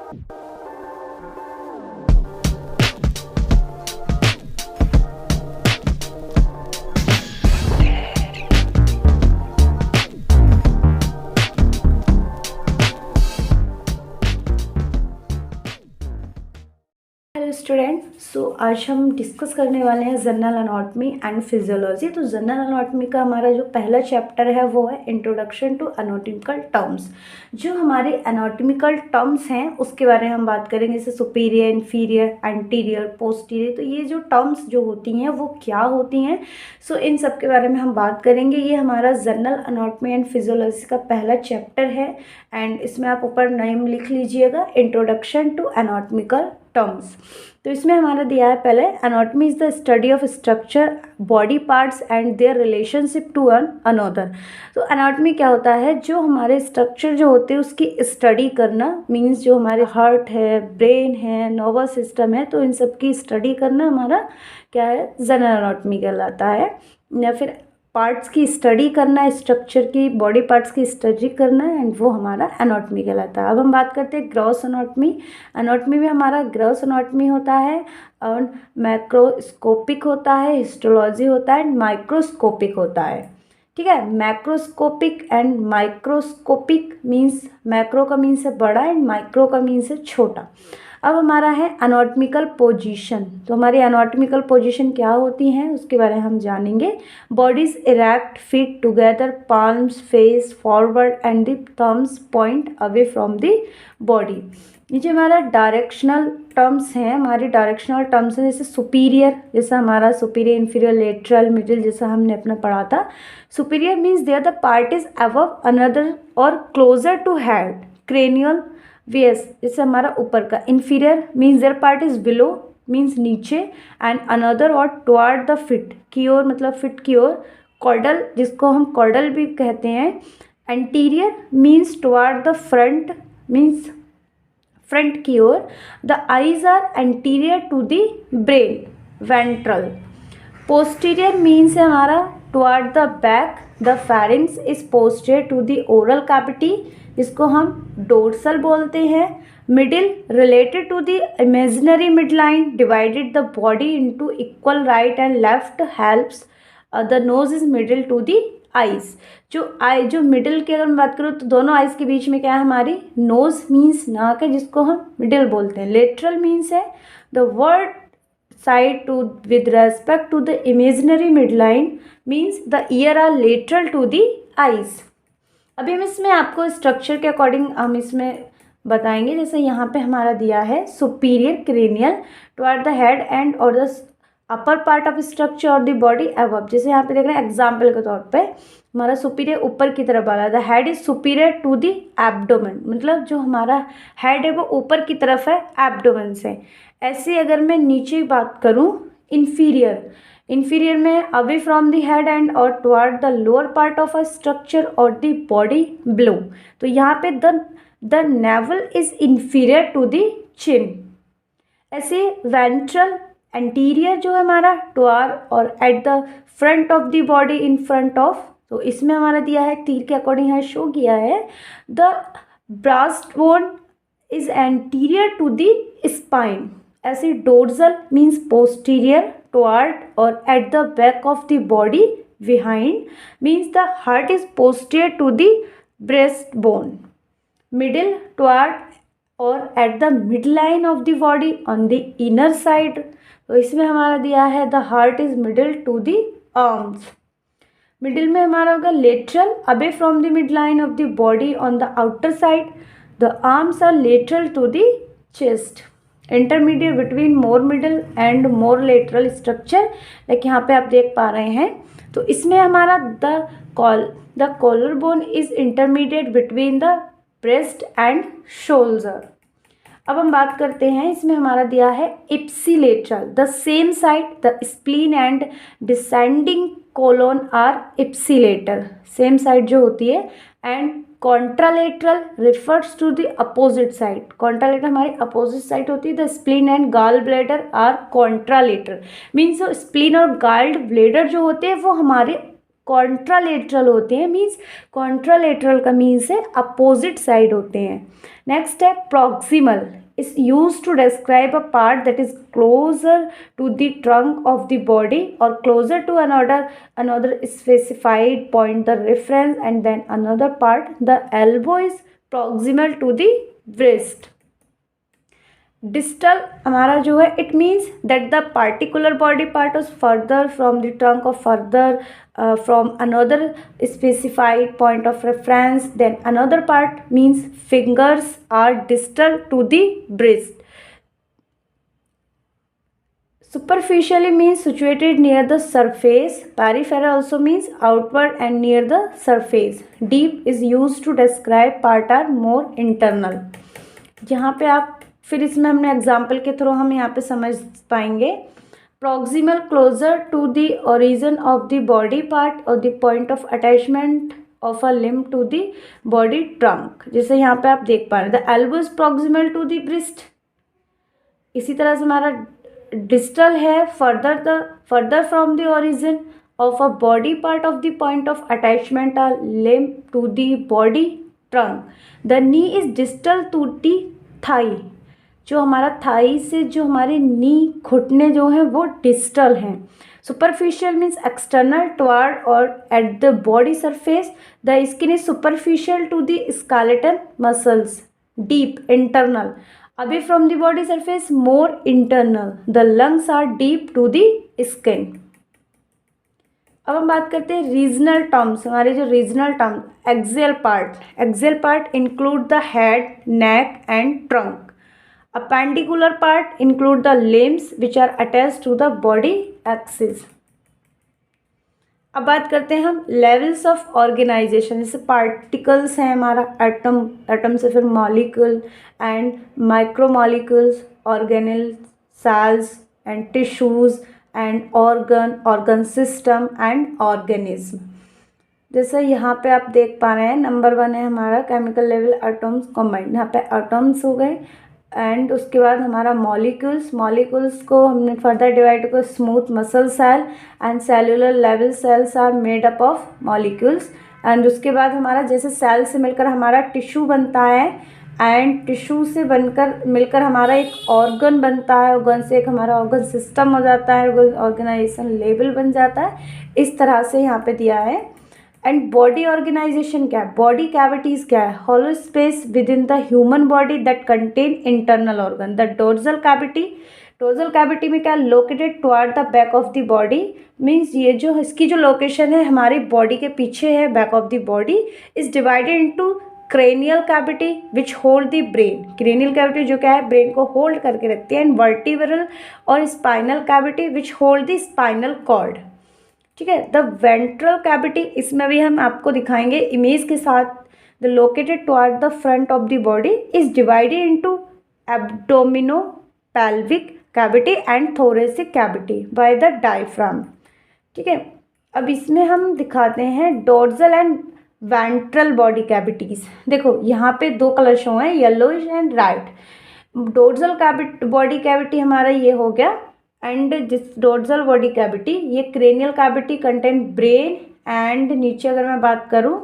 Hello student, आज हम discuss करने वाले हैं जनरल एनाटॉमी एंड फिजियोलॉजी। तो जनरल एनाटॉमी का हमारा जो पहला चैप्टर है वो है इंट्रोडक्शन टू एनाटॉमिकल टर्म्स। जो हमारे एनाटॉमिकल टर्म्स हैं उसके बारे में हम बात करेंगे, जैसे सुपीरियर, इन्फीरियर, एंटीरियर, पोस्टीरियर। तो ये जो टर्म्स जो होती हैं वो क्या होती हैं, इन सब के बारे में हम बात करेंगे। ये हमारा जनरल एनाटॉमी एंड फिजियोलॉजी का पहला चैप्टर है एंड इसमें आप ऊपर नेम लिख लीजिएगा, इंट्रोडक्शन टू एनाटॉमिकल टर्म्स। तो इसमें हमारा दिया है पहले, anatomy is the study of structure, body parts and their relationship to another. तो एनाटॉमी क्या होता है, जो हमारे स्ट्रक्चर जो होते हैं उसकी स्टडी करना, मींस जो हमारे हार्ट है, ब्रेन है, नर्वस सिस्टम है, तो इन सब की स्टडी करना हमारा क्या है, जनरल एनाटॉमी कहलाता है। या फिर पार्ट्स की स्टडी करना, स्ट्रक्चर की, बॉडी पार्ट्स की स्टडी करना, एंड वो हमारा एनाटॉमी कहलाता है। अब हम बात करते हैं ग्रॉस एनाटॉमी। एनाटॉमी में हमारा ग्रॉस एनाटॉमी होता है और मैक्रोस्कोपिक होता है, हिस्टोलॉजी होता है, माइक्रोस्कोपिक होता है। ठीक है, macroscopic and microscopic means macro का मीन्स है बड़ा एंड माइक्रो का मीन्स है छोटा। अब हमारा है एनाटॉमिकल पोजीशन। तो हमारी एनाटॉमिकल पोजीशन क्या होती हैं उसके बारे में हम जानेंगे। Bodies erect, feet together, palms face forward and the thumbs point away from the body. नीचे हमारा डायरेक्शनल टर्म्स हैं। हमारी डायरेक्शनल टर्म्स हैं जैसे सुपीरियर, जैसा हमारा सुपीरियर, इन्फीरियर, लेटरल, मिडिल, जैसा हमने अपना पढ़ा था। Superior means their the part is above another और closer to head, cranial wise, जैसे हमारा ऊपर का। Inferior means their part is below, means नीचे, एंड अनदर और टुवर्ड द फिट, की ओर, मतलब फिट की ओर। कॉर्डल, जिसको हम कॉर्डल भी कहते हैं। Anterior means toward the front, means front की ओर। The eyes are anterior to the brain, ventral. Posterior means है हमारा toward the back. The pharynx is posterior to the oral cavity, इसको हम डोर्सल बोलते हैं। Middle related to the imaginary mid line, divided the body into equal right and left, helps. The nose is middle to the eyes. जो middle की अगर मैं बात करूँ तो दोनों आइज के बीच में क्या है हमारी, नोज मीन्स नाक है, जिसको हम मिडिल बोलते हैं। लेटरल मीन्स है the word side to with respect to the imaginary mid line, means the ear are lateral to the eyes. अभी हम इसमें आपको स्ट्रक्चर के अकॉर्डिंग हम इसमें बताएंगे। जैसे यहाँ पे हमारा दिया है superior cranial toward the head and और the upper part of structure of the body above. जैसे यहाँ पे देख रहे हैं एग्जाम्पल के तौर पे, हमारा सुपीरियर ऊपर की तरफ वाला, the head is superior to the abdomen, मतलब जो हमारा हेड है वो ऊपर की तरफ है एब्डोमेन से। ऐसे अगर मैं नीचे बात करूँ, इन्फीरियर में away from the head and और toward the lower part of a structure और द बॉडी बिलो। तो यहाँ पे the navel is inferior to the chin. ऐसे वेंट्रल, एंटीरियर जो है हमारा टुवर्ड और at the front of the body, in front of. तो इसमें हमारा दिया है तीर के अकॉर्डिंग यहाँ शो किया है, the breast bone is anterior to the spine. ऐसे डोर्सल मीन्स पोस्टीरियर टुवर्ड और at the back of the body behind, means the heart is posterior to the breast bone. Middle toward और at the mid line of the body on the inner side. तो इसमें हमारा दिया है the heart is middle to the arms. Middle में हमारा होगा lateral, away from the mid line of the body on the outer side. The arms are lateral to the chest. Intermediate between more middle and more lateral structure, like यहाँ पे आप देख पा रहे हैं। तो इसमें हमारा the collar bone is intermediate between the breast and shoulder. अब हम बात करते हैं, इसमें हमारा दिया है ipsilateral, the same side, the spleen and descending colon are ipsilateral, same side जो होती है। And contralateral refers to the opposite side, contralateral हमारी अपोजिट साइड होती है। The spleen and gall bladder are contralateral, means spleen और gall bladder जो होते हैं वो हमारे कॉन्ट्रालेटरल होते हैं, मीन्स कॉन्ट्रालेटरल का मीन्स है अपोजिट साइड होते हैं। नेक्स्ट है proximal, is used to describe a part that is closer to the trunk of the body or closer to another specified point, the reference, and then another part. The elbow is proximal to the wrist. Distal हमारा जो है, it means that the particular body part is further from the trunk or further from another specified point of reference. Then another part means fingers are distal to the wrist. Superficially means situated near the surface. Peripheral also means outward and near the surface. Deep is used to describe part are more internal. यहाँ पे आप फिर इसमें हमने example के through हम यहाँ पे समझ पाएंगे। Proximal closer to the origin of the body part और the point of attachment of a limb to the body trunk, जैसे यहाँ पे आप देख पा रहे हैं the elbow is proximal to the wrist. इसी तरह से हमारा डिस्टल है further from the origin of a body part of the point of attachment a limb to the body trunk. The knee is distal to the Thai, जो हमारा Thai से जो हमारे नी घुटने जो हैं वो डिस्टल हैं। सुपरफिशियल मीन्स एक्सटर्नल टुवर्ड और at the body surface. The skin is superficial to the skeleton muscles, deep internal. Away from the body surface more internal. The lungs are deep to the skin. अब हम बात करते हैं regional terms. हमारे जो regional terms, axial part include the head, neck and trunk. Appendicular part include the limbs which are attached to the body axis. अब बात करते हैं हम लेवल्स ऑफ ऑर्गेनाइजेशन। जैसे पार्टिकल्स हैं हमारा एटम से फिर molecule and micromolecules, organelle, cells and tissues and organ system and organism. जैसे यहाँ पे आप देख पा रहे हैं नंबर 1 है हमारा केमिकल लेवल एटम्स कॉम्बाइंड। यहाँ पे एटम्स हो गए एंड उसके बाद हमारा मॉलिक्यूल्स को हमने फर्दर डिवाइड कर smooth muscle cell and cellular level cells are made up of molecules. And उसके बाद हमारा जैसे सेल से मिलकर हमारा टिश्यू बनता है एंड टिश्यू से मिलकर हमारा एक ऑर्गन बनता है, ऑर्गन से एक हमारा ऑर्गन सिस्टम हो जाता है, ऑर्गेनाइजेशन लेवल बन जाता है। इस तरह से यहाँ पे दिया है। एंड बॉडी ऑर्गेनाइजेशन क्या है, बॉडी कैविटीज क्या है, hollow space with in the human body that contain internal organ. The dorsal cavity में क्या located toward the back of the body, means ये जो इसकी जो लोकेशन है हमारी बॉडी के पीछे है, back of the body. Is divided into cranial cavity which hold the brain. Cranial cavity जो क्या है ब्रेन को होल्ड करके रखती है। एंड वर्टिब्रल और spinal cavity which hold the spinal cord. ठीक है। द वेंट्रल कैविटी, इसमें भी हम आपको दिखाएंगे इमेज के साथ। The located toward the front of the body is divided into abdomino pelvic cavity and thoracic cavity by the diaphragm. ठीक है। अब इसमें हम दिखाते हैं dorsal and ventral body cavities. देखो यहाँ पे 2 कलर शो हैं, yellowish and red. Dorsal body cavity हमारा ये हो गया एंड जिस डोर्सल बॉडी कैविटी, ये cranial cavity contain brain and नीचे अगर मैं बात करूं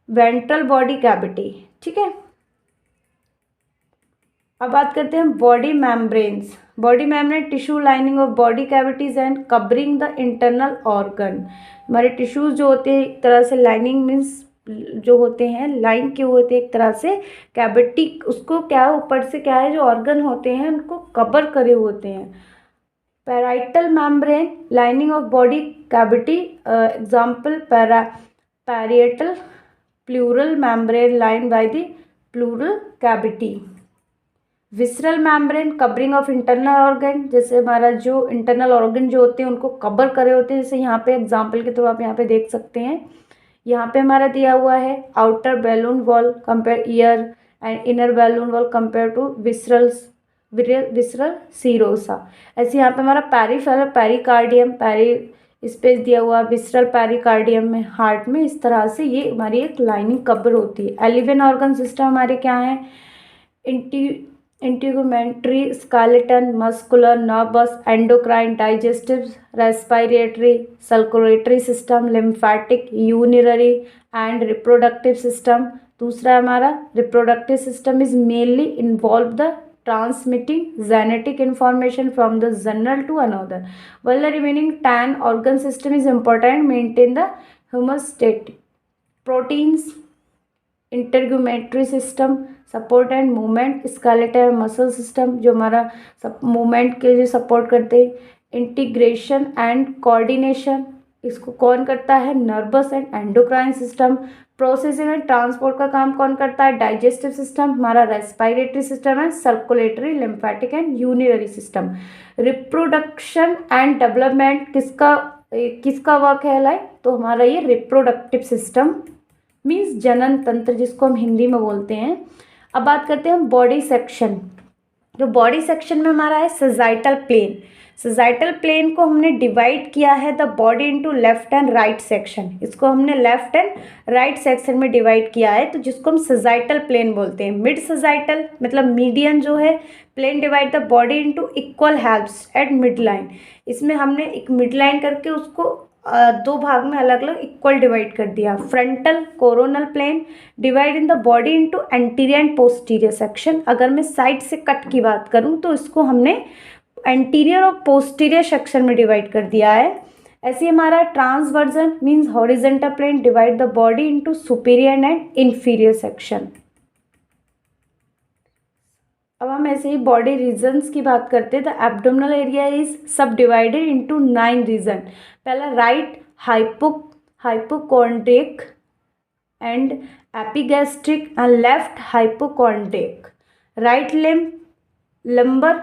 वेंट्रल बॉडी कैविटी। ठीक है। अब बात करते हैं body membranes. Body membrane tissue lining of body cavities and covering the internal organ. हमारे टिश्यूज जो होते हैं एक तरह से लाइनिंग मीन्स जो होते हैं लाइन के होते हैं एक तरह से, कैविटी उसको क्या ऊपर से क्या है जो ऑर्गन होते हैं उनको कवर करे होते हैं। Parietal membrane lining of body cavity, example parietal pleural membrane line by the pleural cavity. Visceral membrane covering of internal organ, जैसे हमारा जो इंटरनल ऑर्गन जो होते हैं उनको कवर करे होते हैं। जैसे यहाँ पे एग्जाम्पल के थ्रू आप यहाँ पे देख सकते हैं। यहाँ पे हमारा दिया हुआ है outer balloon wall compare ear and inner balloon wall compare to visceral serosa. ऐसे यहाँ पे हमारा पेरिकार्डियम स्पेस दिया हुआ विसरल पेरिकार्डियम में हार्ट में। इस तरह से ये हमारी एक लाइनिंग कवर होती है। एलिवेन ऑर्गन सिस्टम हमारे क्या है, integumentary, skeleton, muscular, nervous, endocrine, digestive, respiratory, circulatory system, lymphatic, urinary and reproductive system. दूसरा हमारा reproductive system is mainly involved the transmitting genetic information from the general to another, while the remaining 10 organ system is important maintain the homeostatic. Proteins, integumentary system, support and movement, skeletal muscle system जो हमारा movement के लिए support करते हैं, integration and coordination इसको कौन करता है, nervous and endocrine system, processing and transport का काम कौन करता है, डाइजेस्टिव सिस्टम, हमारा रेस्पिरेटरी सिस्टम है, circulatory, lymphatic and urinary system, reproduction and development किसका किसका वर्क है लाइक, तो हमारा ये रिप्रोडक्टिव सिस्टम मीन्स जनन तंत्र जिसको हम हिंदी में बोलते हैं। अब बात करते हैं हम बॉडी सेक्शन। जो बॉडी सेक्शन में हमारा है सजाइटल प्लेन। सजाइटल प्लेन को हमने डिवाइड किया है the body into left and right section. इसको हमने लेफ्ट एंड राइट सेक्शन में डिवाइड किया है, तो जिसको हम सजाइटल प्लेन बोलते हैं। मिड सजाइटल मतलब मीडियन जो है plane divide the body into equal halves at mid line. इसमें हमने एक मिड लाइन करके उसको दो भाग में अलग अलग इक्वल डिवाइड कर दिया। Frontal coronal plane divide in the body into anterior and posterior section. अगर मैं साइड से कट की बात करूं तो इसको हमने एंटीरियर और पोस्टीरियर सेक्शन में डिवाइड कर दिया है। ऐसे हमारा transversion means horizontal plane divide the body into superior and inferior section. अब हम ऐसे ही बॉडी रीजन्स की बात करते हैं। The abdominal area is subdivided into 9 region. पहला right hypochondriac and epigastric and left hypochondriac, right lumbar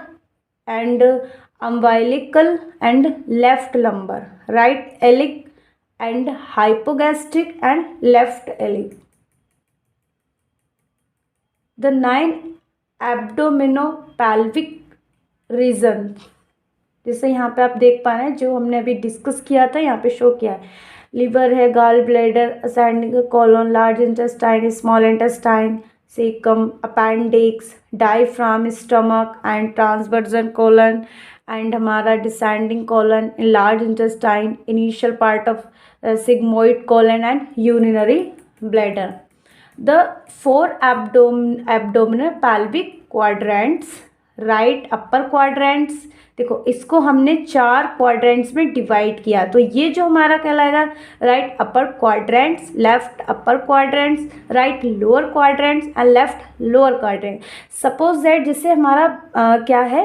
and umbilical and left lumbar, right iliac and hypogastric and left iliac. The 9 abdominopelvic region, जैसे यहाँ पे आप देख पा रहे हैं जो हमने अभी डिस्कस किया था यहाँ पे शो किया है। लिवर है, gall bladder, ascending colon, large intestine, small intestine, caecum, appendix, diaphragm, stomach and transverse colon and हमारा descending colon, large intestine, initial part of sigmoid colon and urinary bladder. The 4 abdominal pelvic quadrants, right upper quadrants, देखो इसको हमने 4 quadrants में divide किया, तो ये जो हमारा कहलाएगा right upper quadrants, left upper quadrants, right lower quadrants and left lower quadrant. Suppose that जैसे हमारा क्या है,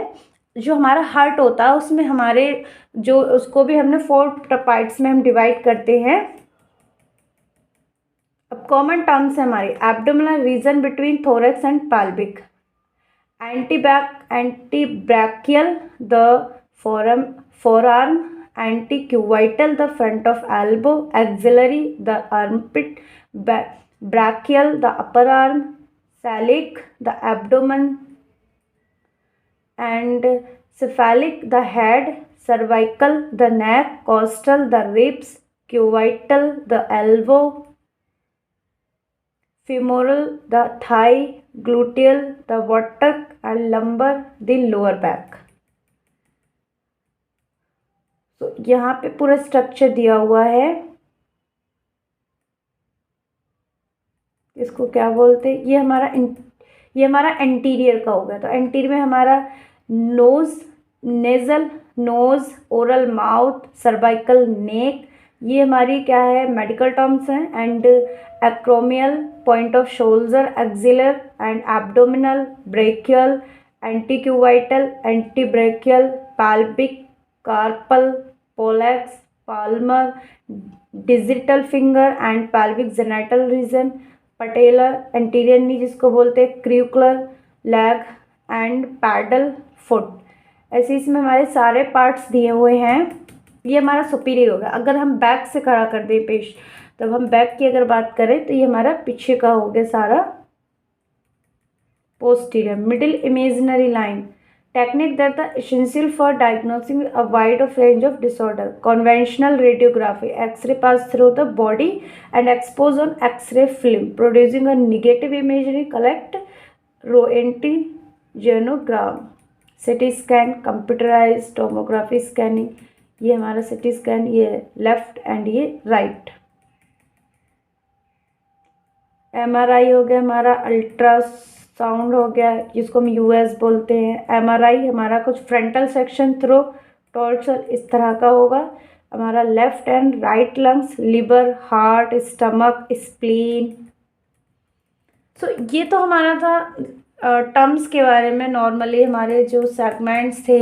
जो हमारा हार्ट होता है उसमें हमारे जो उसको भी हमने 4 पार्ट्स में हम डिवाइड करते हैं। अब कॉमन टर्म्स है हमारी abdominal region between thorax and pelvic, antebrachial the forearm, antecubital the front of elbow, axillary the armpit, brachial the upper arm, celiac the abdomen and cephalic the head, cervical the neck, costal the ribs, cubital the elbow, femoral the thigh, gluteal the buttock and lumbar the lower back। तो यहाँ पे पूरा structure दिया हुआ है, इसको क्या बोलते हैं, ये हमारा एंटीरियर का हो गया। तो एंटीरियर में हमारा nasal nose, oral mouth, cervical neck, ये हमारी क्या है मेडिकल टर्म्स हैं। And acromial point of shoulder, axillary and abdominal, brachial, antecubital, antebrachial, pelvic, carpal, pollex, palmar, digital finger and pelvic genital region, patellar, anterior knee जिसको बोलते हैं, crural, leg and pedal foot. ऐसे इसमें हमारे सारे parts दिए हुए हैं। ये हमारा सुपीरियर होगा। अगर हम बैक से खड़ा कर दें पेश, तब हम बैक की अगर बात करें तो ये हमारा पीछे का हो गया सारा। Posterior middle imaginary line, technique that the essential for diagnosing a wide of range of disorder, conventional radiography, x ray pass through the body and expose on x ray film, producing a negative imagery, collect sonogram, CT scan, computerize tomography scanning, ये हमारा CT scan, ये left and ये right. MRI हो गया हमारा, ultrasound हो गया जिसको हम यूएस बोलते हैं। एमआरआई हमारा कुछ फ्रंटल सेक्शन थ्रो टॉर्चर इस तरह का होगा। हमारा left and right lungs, liver, heart, stomach, spleen. So ये तो हमारा था टर्म्स के बारे में। नॉर्मली हमारे जो सेगमेंट्स थे